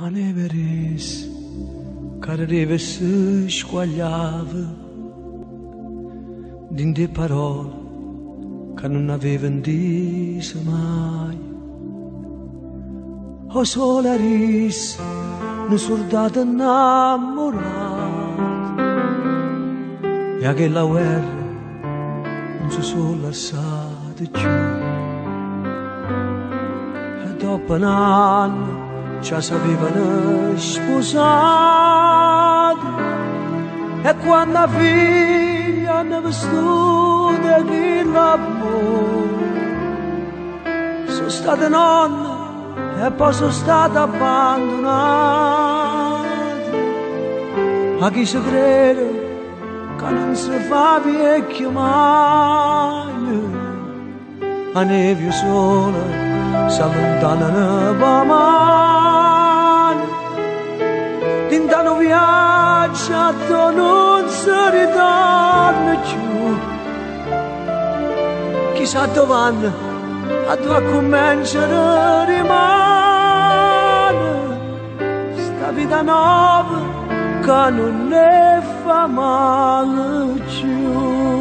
A neveris care deve se squagliava din de parole che non avevan disse mai. O solaris un soldato innamorato e a che la guerra non si sono lasciati più. E dopo un anno ci sapevano sposato e quando la figlia hanno vissuto che l'amore sono stata nonna e poi sono stata abbandonata. A chi si crede che non si fa vecchio mai, a neve sola si allontanano per mano, intano viaggia non si ritorna più. Chissà dove vanno, a dove cominciano a rimane sta vita nuova che non ne fa male più.